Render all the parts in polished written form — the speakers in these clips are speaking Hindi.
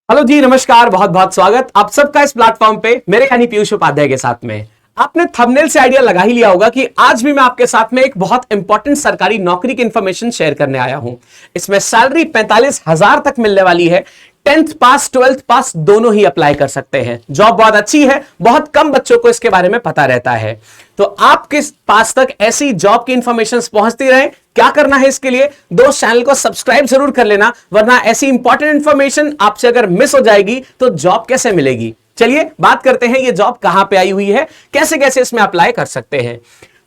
हेलो जी, नमस्कार। बहुत बहुत स्वागत आप सबका इस प्लेटफॉर्म पे मेरे यानी पीयूष उपाध्याय के साथ में। आपने थंबनेल से आइडिया लगा ही लिया होगा कि आज भी मैं आपके साथ में एक बहुत इंपॉर्टेंट सरकारी नौकरी की इंफॉर्मेशन शेयर करने आया हूं। इसमें सैलरी 45,000 तक मिलने वाली है। 10th पास 12th पास दोनों ही अप्लाई कर सकते हैं। जॉब बहुत अच्छी है, बहुत कम बच्चों को इसके बारे में पता रहता है। तो आपके पास तक ऐसी जॉब की इंफॉर्मेशन पहुंचती रहे, क्या करना है इसके लिए? दोस्त, चैनल को सब्सक्राइब जरूर कर लेना, वरना ऐसी इंपॉर्टेंट इंफॉर्मेशन आपसे अगर मिस हो जाएगी तो जॉब कैसे मिलेगी। चलिए बात करते हैं, ये जॉब कहां पे आई हुई है, कैसे कैसे इसमें अप्लाई कर सकते हैं।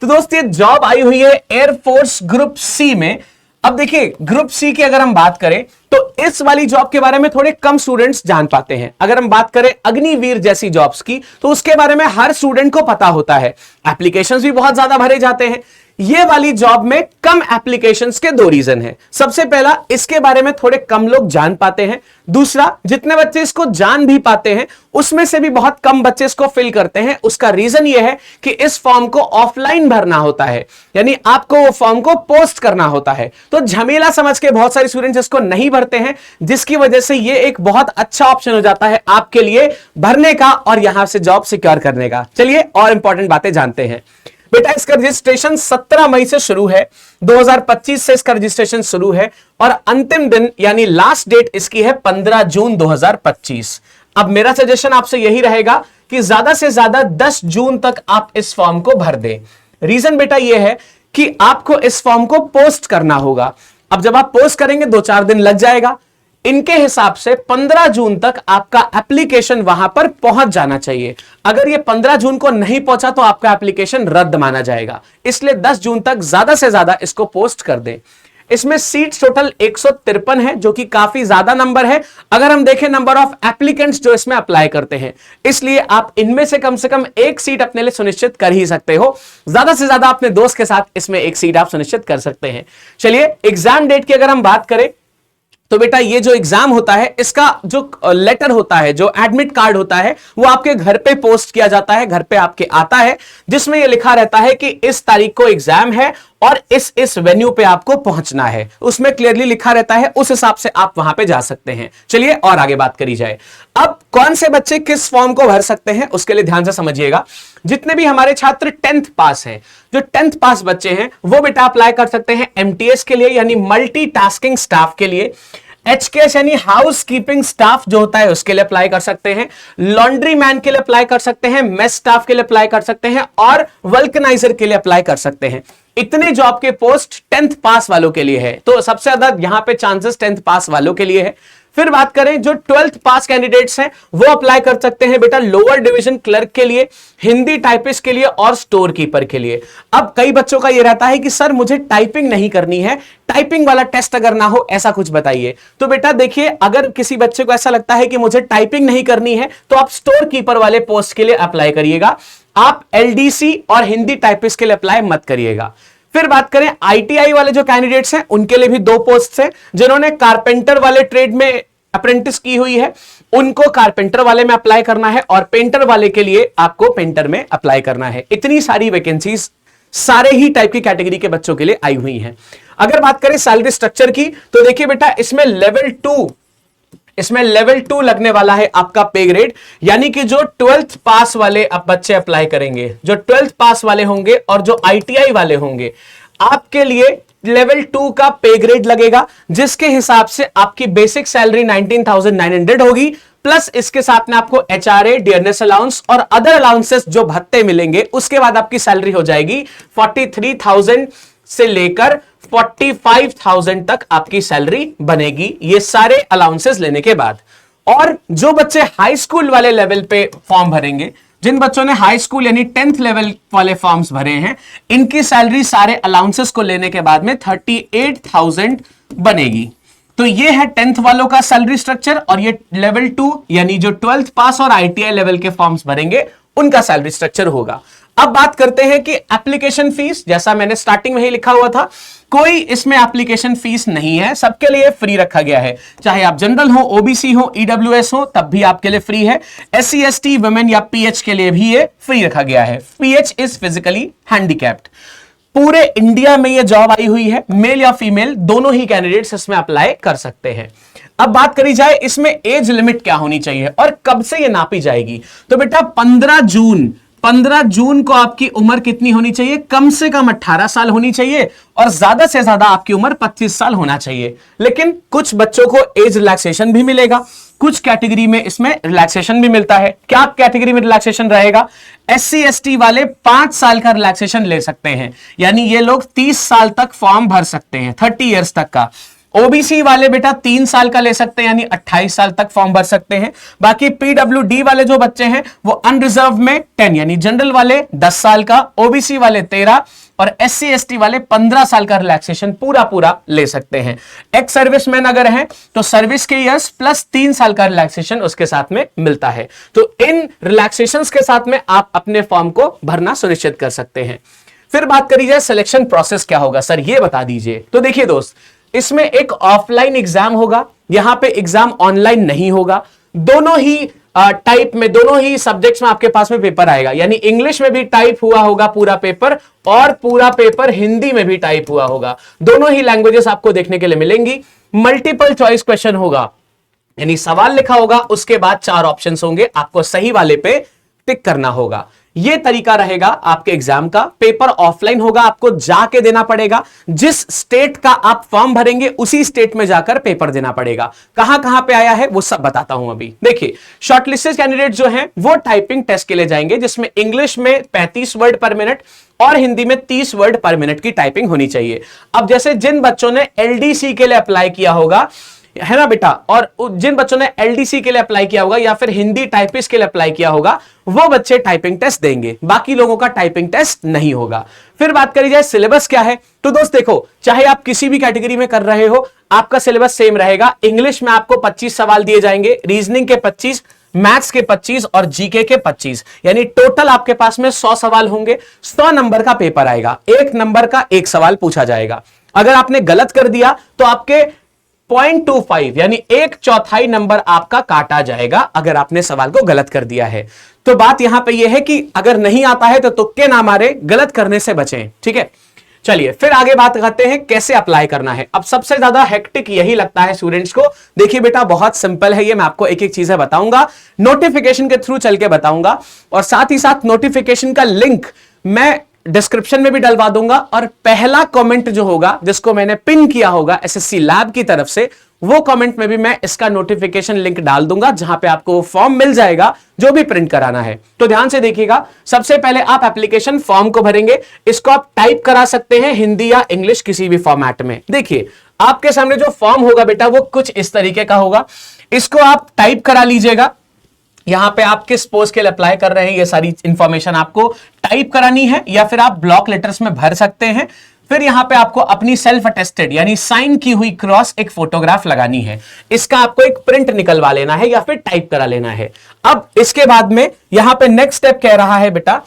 तो दोस्त, ये जॉब आई हुई है एयरफोर्स ग्रुप सी में। अब देखिए, ग्रुप सी की अगर हम बात करें तो इस वाली जॉब के बारे में थोड़े कम स्टूडेंट्स जान पाते हैं। अगर हम बात करें अग्निवीर जैसी जॉब्स की तो उसके बारे में हर स्टूडेंट को पता होता है। एप्लीकेशंस भी बहुत ज्यादा भरे जाते हैं। ये वाली जॉब में कम एप्लीकेशंस के दो रीजन है। सबसे पहला, इसके बारे में थोड़े कम लोग जान पाते हैं। दूसरा, जितने बच्चे इसको जान भी पाते हैं उसमें से भी बहुत कम बच्चे इसको फिल करते हैं। उसका रीजन यह है कि इस फॉर्म को ऑफलाइन भरना होता है, यानी आपको वो फॉर्म को पोस्ट करना होता है। तो झमेला समझ के बहुत सारे स्टूडेंट्स इसको नहीं भरते हैं, जिसकी वजह से ये एक बहुत अच्छा ऑप्शन हो जाता है आपके लिए भरने का और यहां से जॉब सिक्योर करने का। चलिए और इंपॉर्टेंट बातें जानते हैं। बेटा, इसका रजिस्ट्रेशन 17 मई से शुरू है। 2025 से इसका रजिस्ट्रेशन शुरू है और अंतिम दिन यानी लास्ट डेट इसकी है 15 जून 2025। अब मेरा सजेशन आपसे यही रहेगा कि ज्यादा से ज्यादा 10 जून तक आप इस फॉर्म को भर दें। रीजन बेटा यह है कि आपको इस फॉर्म को पोस्ट करना होगा। अब जब आप पोस्ट करेंगे 2-4 दिन लग जाएगा। इनके हिसाब से 15 जून तक आपका एप्लीकेशन वहां पर पहुंच जाना चाहिए। अगर ये 15 जून को नहीं पहुंचा तो आपका एप्लीकेशन रद्द माना जाएगा। इसलिए 10 जून तक ज्यादा से ज्यादा इसको पोस्ट कर दें। इसमें सीट्स टोटल 153 है, जो कि काफी ज्यादा नंबर है अगर हम देखें नंबर ऑफ एप्लीकेंट्स जो इसमें अप्लाई करते हैं। इसलिए आप इनमें से कम एक सीट अपने लिए सुनिश्चित कर ही सकते हो। ज्यादा से ज्यादा अपने दोस्त के साथ इसमें एक सीट आप सुनिश्चित कर सकते हैं। चलिए, एग्जाम डेट की अगर हम बात करें तो बेटा, ये जो एग्जाम होता है इसका जो लेटर होता है, जो एडमिट कार्ड होता है, वो आपके घर पे पोस्ट किया जाता है, घर पे आपके आता है, जिसमें ये लिखा रहता है कि इस तारीख को एग्जाम है और इस वेन्यू पे आपको पहुंचना है। उसमें क्लियरली लिखा रहता है, उस हिसाब से आप वहां पे जा सकते हैं। चलिए और आगे बात करी जाए। अब कौन से बच्चे किस फॉर्म को भर सकते हैं उसके लिए ध्यान से समझिएगा। जितने भी हमारे छात्र 10th पास हैं, जो 10th पास बच्चे हैं वो बेटा अप्लाई कर सकते हैं एमटीएस के लिए, यानी मल्टीटास्किंग स्टाफ के लिए। एचकेएस यानी हाउस कीपिंग स्टाफ जो होता है उसके लिए अप्लाई कर सकते हैं। लॉन्ड्री मैन के लिए अप्लाई कर सकते हैं। मेस स्टाफ के लिए अप्लाई कर सकते हैं और वल्कनाइजर के लिए अप्लाई कर सकते हैं। इतने जॉब के पोस्ट 10th पास वालों के लिए है, तो सबसे ज्यादा यहां पे चांसेस 10th पास वालों के लिए है। फिर बात करें जो 12th पास कैंडिडेट्स हैं वो अप्लाई कर सकते हैं बेटा लोअर डिवीजन क्लर्क के लिए, हिंदी टाइपिस्ट के लिए और स्टोर कीपर के लिए। अब कई बच्चों का ये रहता है कि सर मुझे टाइपिंग नहीं करनी है, टाइपिंग वाला टेस्ट अगर ना हो ऐसा कुछ बताइए। तो बेटा देखिए, अगर किसी बच्चे को ऐसा लगता है कि मुझे टाइपिंग नहीं करनी है तो आप स्टोर कीपर वाले पोस्ट के लिए अप्लाई करिएगा। आप एलडीसी और हिंदी टाइपिस्ट के लिए अप्लाई मत करिएगा। फिर बात करें आईटीआई वाले जो कैंडिडेट्स हैं उनके लिए भी 2 पोस्ट हैं। जिन्होंने कारपेंटर वाले ट्रेड में अप्रेंटिस की हुई है उनको कारपेंटर वाले में अप्लाई करना है और पेंटर वाले के लिए आपको पेंटर में अप्लाई करना है। इतनी सारी वैकेंसीज सारे ही टाइप की कैटेगरी के बच्चों के लिए आई हुई हैं। अगर बात करें सैलरी स्ट्रक्चर की तो देखिए बेटा, इसमें लेवल 2 लगने वाला है आपका पे ग्रेड, यानी कि जो 12th पास वाले अब बच्चे अप्लाई करेंगे, जो 12th पास वाले होंगे और जो आईटीआई वाले होंगे, आपके लिए लेवल 2 का पे ग्रेड लगेगा, जिसके हिसाब से आपकी बेसिक सैलरी 19,900 होगी। प्लस इसके साथ में आपको एचआरए, डियरनेस अलाउंस और अदर अलाउंसेस जो भत्ते मिलेंगे, उसके बाद आपकी सैलरी हो जाएगी 43,000 से लेकर 45,000 तक आपकी सैलरी बनेगी, ये सारे अलाउंसेस लेने के बाद। और जो बच्चे हाई स्कूल वाले लेवल पे फॉर्म भरेंगे, जिन बच्चों ने हाई स्कूल यानी 10th लेवल वाले फॉर्म्स भरे हैं, इनकी सैलरी सारे अलाउंसेस को लेने के बाद में 38,000 बनेगी। तो ये है 10th वालों का सैलरी स्ट्रक्चर और ये लेवल 2 यानी जो 12th पास और आईटीआई लेवल के फॉर्म्स भरेंगे उनका सैलरी स्ट्रक्चर होगा। अब बात करते हैं कि एप्लीकेशन फीस, जैसा मैंने स्टार्टिंग में ही लिखा हुआ था, कोई इसमें एप्लीकेशन फीस नहीं है, सबके लिए फ्री रखा गया है। चाहे आप जनरल हो, ओबीसी हो, ईडब्ल्यूएस हो, तब भी आपके लिए फ्री है। एससी एसटी, वुमेन या पीएच के लिए भी ये फ्री रखा गया है। PH is physically handicapped. पूरे इंडिया में ये जॉब आई हुई है, मेल या फीमेल दोनों ही कैंडिडेट्स इसमें अप्लाई कर सकते हैं। अब बात करी जाए इसमें एज लिमिट क्या होनी चाहिए और कब से ये नापी जाएगी, तो बेटा 15 जून को आपकी उम्र कितनी होनी चाहिए, कम से कम 18 साल होनी चाहिए और ज्यादा से ज्यादा आपकी उम्र 25 साल होना चाहिए। लेकिन कुछ बच्चों को एज रिलैक्सेशन भी मिलेगा, कुछ कैटेगरी में इसमें रिलैक्सेशन भी मिलता है। क्या कैटेगरी में रिलैक्सेशन रहेगा, SC ST वाले 5 साल का रिलैक्सेशन ले सकते हैं, यानी ये लोग 30 साल तक फॉर्म भर सकते हैं, 30 इयर्स तक का। ओबीसी वाले बेटा 3 साल का ले सकते हैं, यानी 28 साल तक फॉर्म भर सकते हैं। बाकी पीडब्ल्यूडी वाले जो बच्चे हैं वो अनरिजर्व में 10, यानी जनरल वाले 10 साल का, ओबीसी वाले 13 और SC ST वाले 15 साल का रिलैक्सेशन पूरा ले सकते हैं। एक्स सर्विसमैन अगर हैं तो सर्विस के ईयर्स प्लस 3 साल का रिलैक्सेशन उसके साथ में मिलता है। तो इन रिलैक्सेशंस के साथ में आप अपने फॉर्म को भरना सुनिश्चित कर सकते हैं। फिर बात करी जाए सिलेक्शन प्रोसेस क्या होगा, सर ये बता दीजिए। तो देखिए दोस्त, इसमें एक ऑफलाइन एग्जाम होगा, यहां पे एग्जाम ऑनलाइन नहीं होगा। दोनों ही टाइप में, दोनों ही सब्जेक्ट्स में आपके पास में पेपर आएगा, यानी इंग्लिश में भी टाइप हुआ होगा पूरा पेपर और पूरा पेपर हिंदी में भी टाइप हुआ होगा। दोनों ही लैंग्वेजेस आपको देखने के लिए मिलेंगी। मल्टीपल चॉइस क्वेश्चन होगा, यानी सवाल लिखा होगा, उसके बाद 4 ऑप्शंस होंगे, आपको सही वाले पे टिक करना होगा। यह तरीका रहेगा आपके एग्जाम का। पेपर ऑफलाइन होगा, आपको जाके देना पड़ेगा। जिस स्टेट का आप फॉर्म भरेंगे उसी स्टेट में जाकर पेपर देना पड़ेगा। कहां कहां पे आया है वो सब बताता हूं अभी। देखिए, शॉर्टलिस्टेड कैंडिडेट जो हैं वो टाइपिंग टेस्ट के लिए जाएंगे, जिसमें इंग्लिश में 35 वर्ड पर मिनट और हिंदी में 30 वर्ड पर मिनट की टाइपिंग होनी चाहिए। अब जैसे जिन बच्चों ने LDC के लिए अप्लाई किया होगा, है ना बेटा, और जिन बच्चों ने LDC के लिए अप्लाई किया होगा या फिर हिंदी टाइपिस्ट के लिए अप्लाई किया होगा, वो बच्चे टाइपिंग टेस्ट देंगे, बाकी लोगों का टाइपिंग टेस्ट नहीं होगा। फिर बात करी जाए सिलेबस क्या है, तो दोस्त देखो, चाहे आप किसी भी कैटेगरी में कर रहे हो, आपका सिलेबस सेम रहेगा। इंग्लिश में आपको 25 सवाल दिए जाएंगे, रीजनिंग के 25, मैथ्स के 25 और जीके के 25, यानी टोटल आपके पास में 100 सवाल होंगे। 100 नंबर का पेपर आएगा, 1 नंबर का 1 सवाल पूछा जाएगा। अगर आपने गलत कर दिया तो आपके 0.25 यानी 1/4 नंबर आपका काटा जाएगा, अगर आपने सवाल को गलत कर दिया है। तो बात यहां पे यह है कि अगर नहीं आता है तो तुक्के ना मारे, गलत करने से बचें, ठीक है। चलिए फिर आगे बात करते हैं कैसे अप्लाई करना है। अब सबसे ज्यादा हेक्टिक यही लगता है स्टूडेंट्स को। देखिए बेटा, बहुत सिंपल है ये, मैं आपको एक एक चीजें बताऊंगा, नोटिफिकेशन के थ्रू चल के बताऊंगा, और साथ ही साथ नोटिफिकेशन का लिंक मैं डिस्क्रिप्शन में भी डलवा दूंगा। और पहला कमेंट जो होगा, जिसको मैंने पिन किया होगा SSC लैब की तरफ से, वो कमेंट में भी मैं इसका नोटिफिकेशन लिंक डाल दूंगा, जहां पे आपको वो फॉर्म मिल जाएगा जो भी प्रिंट कराना है। तो ध्यान से देखिएगा, सबसे पहले आप एप्लीकेशन फॉर्म को भरेंगे। इसको आप टाइप करा सकते हैं हिंदी या इंग्लिश किसी भी फॉर्मेट में। देखिए आपके सामने जो फॉर्म होगा बेटा, वो कुछ इस तरीके का होगा। इसको आप टाइप करा लीजिएगा। यहां पे आप किस पोस्ट के लिए अप्लाई कर रहे हैं, ये सारी इंफॉर्मेशन आपको टाइप करानी है, या फिर आप ब्लॉक लेटर्स में भर सकते हैं। फिर यहां पे आपको अपनी सेल्फ अटेस्टेड यानी साइन की हुई क्रॉस एक फोटोग्राफ लगानी है। इसका आपको एक प्रिंट निकलवा लेना है या फिर टाइप करा लेना है। अब इसके बाद में यहां पे नेक्स्ट स्टेप कह रहा है बेटा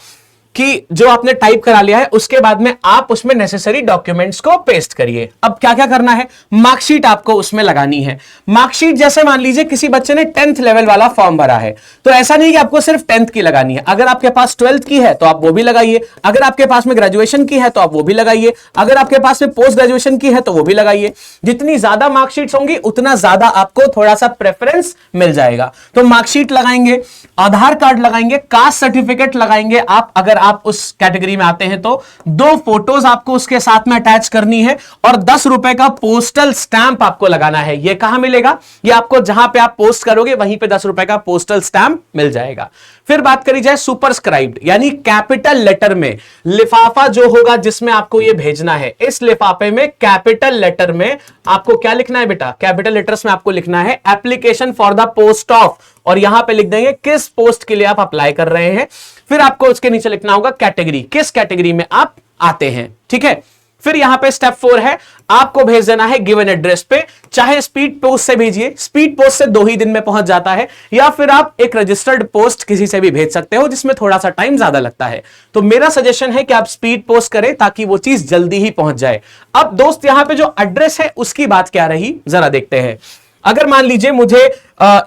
कि जो आपने टाइप करा लिया है, उसके बाद में आप उसमें नेसेसरी डॉक्यूमेंट्स को पेस्ट करिए। अब क्या क्या करना है, मार्कशीट आपको उसमें लगानी है। मार्कशीट जैसे मान लीजिए किसी बच्चे ने 10th लेवल वाला फॉर्म भरा है, तो ऐसा नहीं कि आपको सिर्फ 10th की लगानी है। अगर आपके पास 12th की है तो आप वो भी लगाइए, अगर आपके पास में ग्रेजुएशन की है तो आप वो भी लगाइए, अगर आपके पास में पोस्ट ग्रेजुएशन की है तो वो भी लगाइए। जितनी ज्यादा मार्कशीट्स होंगी उतना ज्यादा आपको थोड़ा सा प्रेफरेंस मिल जाएगा। तो मार्कशीट लगाएंगे, आधार कार्ड लगाएंगे, कास्ट सर्टिफिकेट लगाएंगे। आप अगर आप उस कैटेगरी में आते हैं तो 2 फोटोज आपको उसके साथ में अटैच करनी है, और 10 रुपए का पोस्टल स्टैंप आपको लगाना है। यह कहां मिलेगा, यह आपको जहां पे आप पोस्ट करोगे वहीं पे 10 रुपए का पोस्टल स्टैंप मिल जाएगा। फिर बात करी जाए सुपरस्क्राइब्ड यानी कैपिटल लेटर में लिफाफा जो होगा जिसमें आपको यह भेजना है, इस लिफाफे में कैपिटल लेटर में आपको क्या लिखना है बेटा, कैपिटल लेटर्स में आपको लिखना है application for the post of, और यहां पे लिख देंगे किस पोस्ट के लिए आप अप्लाई कर रहे हैं। फिर आपको उसके नीचे लिखना होगा कैटेगरी, किस कैटेगरी में आप आते हैं, ठीक है। फिर यहां पे स्टेप 4 है, आपको भेज देना है गिवन एड्रेस पे। चाहे स्पीड पोस्ट से भेजिए, स्पीड पोस्ट से 2 ही दिन में पहुंच जाता है, या फिर आप एक रजिस्टर्ड पोस्ट किसी से भी भेज सकते हो जिसमें थोड़ा सा टाइम ज्यादा लगता है। तो मेरा सजेशन है कि आप स्पीड पोस्ट करें ताकि वो चीज जल्दी ही पहुंच जाए। अब दोस्त यहां पे जो एड्रेस है उसकी बात क्या रही, जरा देखते हैं। अगर मान लीजिए मुझे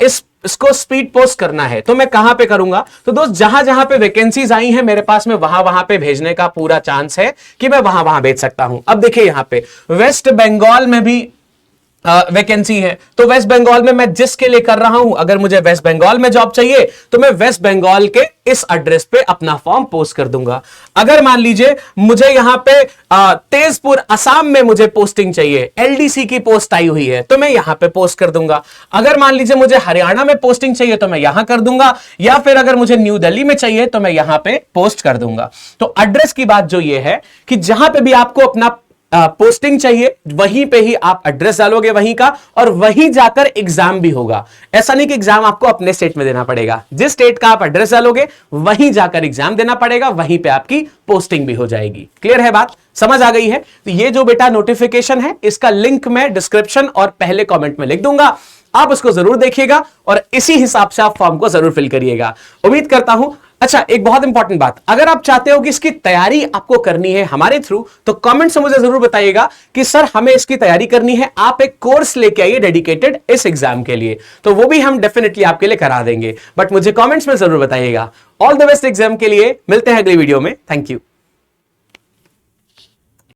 इस इसको स्पीड पोस्ट करना है तो मैं कहां पे करूंगा? तो दोस्त जहां जहां पे वैकेंसीज आई हैं मेरे पास में वहां वहां पे भेजने का पूरा चांस है कि मैं वहां वहां भेज सकता हूं। अब देखिए यहां पे वेस्ट बंगाल में भी वैकेंसी है, तो वेस्ट बंगाल में मैं जिसके लिए कर रहा हूं, अगर मुझे वेस्ट बंगाल में जॉब चाहिए तो मैं वेस्ट बंगाल के इस एड्रेस पे अपना फॉर्म पोस्ट कर दूंगा। अगर मान लीजिए मुझे यहां पे तेजपुर असम में मुझे पोस्टिंग चाहिए, एलडीसी की पोस्ट आई हुई है, तो मैं यहां पे पोस्ट कर दूंगा। अगर मान लीजिए मुझे हरियाणा में पोस्टिंग चाहिए तो मैं यहां कर दूंगा, या फिर अगर मुझे न्यू दिल्ली में चाहिए तो मैं यहां पे पोस्ट कर दूंगा। तो एड्रेस की बात जो ये है कि जहां पे भी आपको अपना पोस्टिंग चाहिए वहीं पे ही आप एड्रेस डालोगे वहीं का, और वहीं जाकर एग्जाम भी होगा। ऐसा नहीं कि एग्जाम आपको अपने स्टेट में देना पड़ेगा, जिस स्टेट का आप एड्रेस डालोगे वहीं जाकर एग्जाम देना पड़ेगा, वहीं पे आपकी पोस्टिंग भी हो जाएगी। क्लियर है बात? समझ आ गई है? तो ये जो बेटा नोटिफिकेशन है इसका लिंक मैं डिस्क्रिप्शन और पहले कमेंट में लिख दूंगा, आप उसको जरूर देखिएगा और इसी हिसाब से आप फॉर्म को जरूर फिल करिएगा। उम्मीद करता हूं। अच्छा, एक बहुत इंपॉर्टेंट बात, अगर आप चाहते हो कि इसकी तैयारी आपको करनी है हमारे थ्रू, तो कमेंट से मुझे जरूर बताइएगा कि सर हमें इसकी तैयारी करनी है, आप एक कोर्स लेके आइए डेडिकेटेड इस एग्जाम के लिए, तो वो भी हम डेफिनेटली आपके लिए करा देंगे। बट मुझे कमेंट्स में जरूर बताइएगा। ऑल द बेस्ट एग्जाम के लिए, मिलते हैं अगली वीडियो में। Thank you.